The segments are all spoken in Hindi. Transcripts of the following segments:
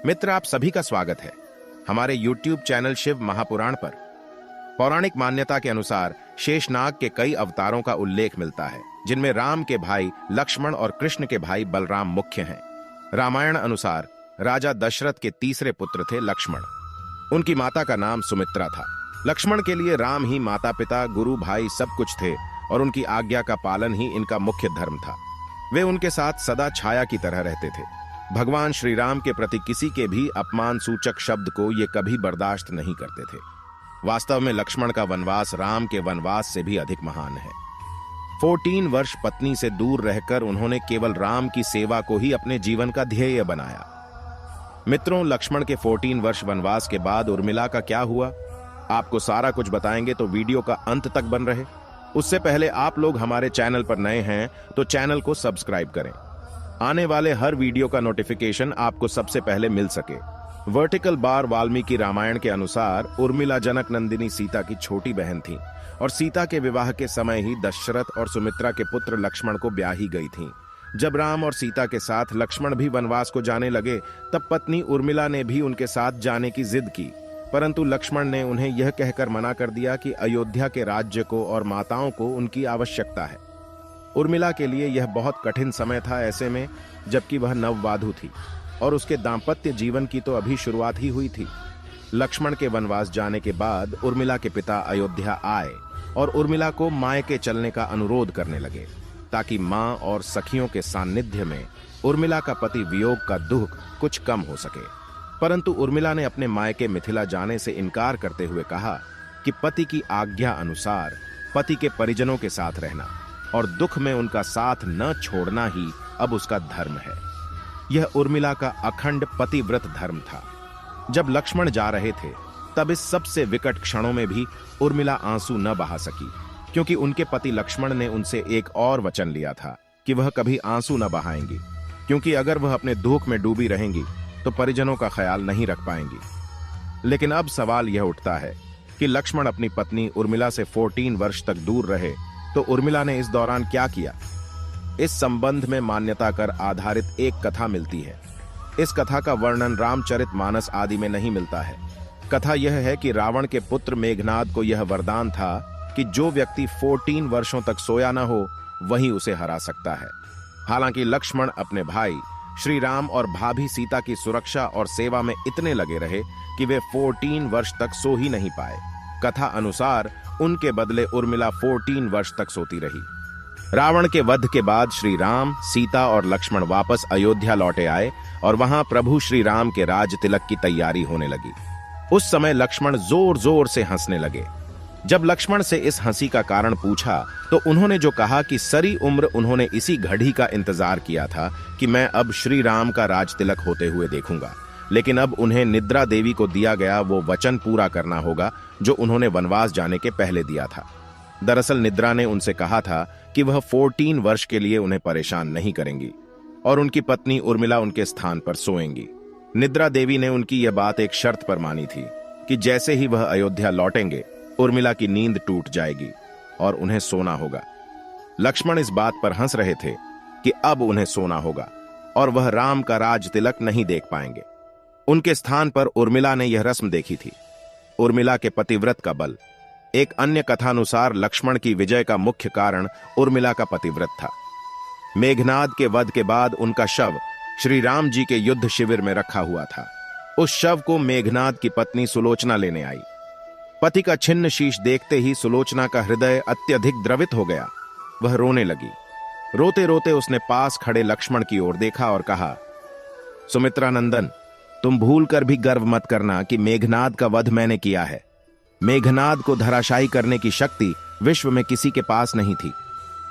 मित्र, आप सभी का स्वागत है हमारे YouTube चैनल शिव महापुराण पर। पौराणिक मान्यता के अनुसार शेषनाग के कई अवतारों का उल्लेख मिलता है, जिनमें राम के भाई लक्ष्मण और कृष्ण के भाई बलराम मुख्य हैं। रामायण अनुसार राजा दशरथ के तीसरे पुत्र थे लक्ष्मण। उनकी माता का नाम सुमित्रा था। लक्ष्मण के लिए राम ही माता पिता, गुरु, भाई सब कुछ थे और उनकी आज्ञा का पालन ही इनका मुख्य धर्म था। वे उनके साथ सदा छाया की तरह रहते थे। भगवान श्री राम के प्रति किसी के भी अपमान सूचक शब्द को ये कभी बर्दाश्त नहीं करते थे। वास्तव में लक्ष्मण का वनवास राम के वनवास से भी अधिक महान है। 14 वर्ष पत्नी से दूर रहकर उन्होंने केवल राम की सेवा को ही अपने जीवन का ध्येय बनाया। मित्रों, लक्ष्मण के 14 वर्ष वनवास के बाद उर्मिला का क्या हुआ, आपको सारा कुछ बताएंगे, तो वीडियो का अंत तक बन रहे। उससे पहले आप लोग हमारे चैनल पर नए हैं तो चैनल को सब्सक्राइब करें, आने वाले हर वीडियो का नोटिफिकेशन आपको सबसे पहले मिल सके। वर्टिकल बार वाल्मीकि रामायण के अनुसार उर्मिला जनक नंदिनी सीता की छोटी बहन थी और सीता के विवाह के समय ही दशरथ और सुमित्रा के पुत्र लक्ष्मण को ब्याही गई थी। जब राम और सीता के साथ लक्ष्मण भी वनवास को जाने लगे, तब पत्नी उर्मिला ने भी उनके साथ जाने की जिद की, परंतु लक्ष्मण ने उन्हें यह कहकर मना कर दिया कि अयोध्या के राज्य को और माताओं को उनकी आवश्यकता है। उर्मिला के लिए यह बहुत कठिन समय था, ऐसे में जबकि वह नववाधु थी और उसके दाम्पत्य जीवन की तो अभी शुरुआत ही हुई थी। लक्ष्मण के वनवास जाने के बाद उर्मिला के पिता अयोध्या आए और उर्मिला को मायके चलने का अनुरोध करने लगे, ताकि मां और सखियों के सान्निध्य में उर्मिला का पति वियोग का दुख कुछ कम हो सके। परंतु उर्मिला ने अपने मायके मिथिला जाने से इनकार करते हुए कहा कि पति की आज्ञा अनुसार पति के परिजनों के साथ रहना और दुख में उनका साथ न छोड़ना ही अब उसका धर्म है। यह उर्मिला का अखंड पतिव्रत धर्म था। जब लक्ष्मण जा रहे थे, तब इस सबसे विकट क्षणों में भी उर्मिला आंसू न बहा सकी, क्योंकि उनके पति लक्ष्मण ने उनसे एक और वचन लिया था कि वह कभी आंसू न बहाएंगी, क्योंकि अगर वह अपने दुख में डूबी रहेंगी तो परिजनों का ख्याल नहीं रख पाएंगी। लेकिन अब सवाल यह उठता है कि लक्ष्मण अपनी पत्नी उर्मिला से 14 वर्ष तक दूर रहे, तो उर्मिला ने इस दौरान क्या किया? इस संबंध में मान्यता कर आधारित एक कथा मिलती है। इस कथा का वर्णन रामचरितमानस आदि में नहीं मिलता है। कथा यह है कि रावण के पुत्र मेघनाद को यह वरदान था कि जो व्यक्ति 14 वर्षों तक सोया न हो, वही उसे हरा सकता है। हालांकि लक्ष्मण अपने भाई श्री राम और भाभी सीता की सुरक्षा और सेवा में इतने लगे रहे कि वे 14 वर्ष तक सो ही नहीं पाए। कथा अनुसार उनके बदले उर्मिला 14 वर्ष तक सोती रही। रावण के वध के बाद श्री राम, सीता और लक्ष्मण वापस अयोध्या लौटे आए और वहां प्रभु श्री राम के राज तिलक की तैयारी होने लगी। उस समय लक्ष्मण जोर जोर से हंसने लगे। जब लक्ष्मण से इस हंसी का कारण पूछा, तो उन्होंने जो कहा कि सारी उम्र उन्होंने इसी घड़ी का इंतजार किया था कि मैं अब श्री राम का राज तिलक होते हुए देखूंगा, लेकिन अब उन्हें निद्रा देवी को दिया गया वो वचन पूरा करना होगा जो उन्होंने वनवास जाने के पहले दिया था। दरअसल निद्रा ने उनसे कहा था कि वह 14 वर्ष के लिए उन्हें परेशान नहीं करेंगी और उनकी पत्नी उर्मिला उनके स्थान पर सोएंगी। निद्रा देवी ने उनकी यह बात एक शर्त पर मानी थी कि जैसे ही वह अयोध्या लौटेंगे, उर्मिला की नींद टूट जाएगी और उन्हें सोना होगा। लक्ष्मण इस बात पर हंस रहे थे कि अब उन्हें सोना होगा और वह राम का राज तिलक नहीं देख पाएंगे। उनके स्थान पर उर्मिला ने यह रस्म देखी थी। उर्मिला के पतिव्रत का बल। एक अन्य कथानुसार लक्ष्मण की विजय का मुख्य कारण उर्मिला का पतिव्रत था। मेघनाद के वध के बाद उनका शव श्री राम जी के युद्ध शिविर में रखा हुआ था। उस शव को मेघनाद की पत्नी सुलोचना लेने आई। पति का छिन्न शीश देखते ही सुलोचना का हृदय अत्यधिक द्रवित हो गया। वह रोने लगी। रोते रोते उसने पास खड़े लक्ष्मण की ओर देखा और कहा, सुमित्रा नंदन, तुम भूल कर भी गर्व मत करना कि मेघनाद का वध मैंने किया है। मेघनाद को धराशायी करने की शक्ति विश्व में किसी के पास नहीं थी।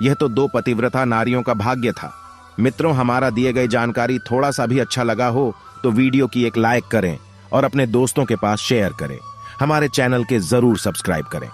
यह तो 2 पतिव्रता नारियों का भाग्य था। मित्रों, हमारा दिए गए जानकारी थोड़ा सा भी अच्छा लगा हो तो वीडियो की एक लाइक करें और अपने दोस्तों के पास शेयर करें। हमारे चैनल के जरूर सब्सक्राइब करें।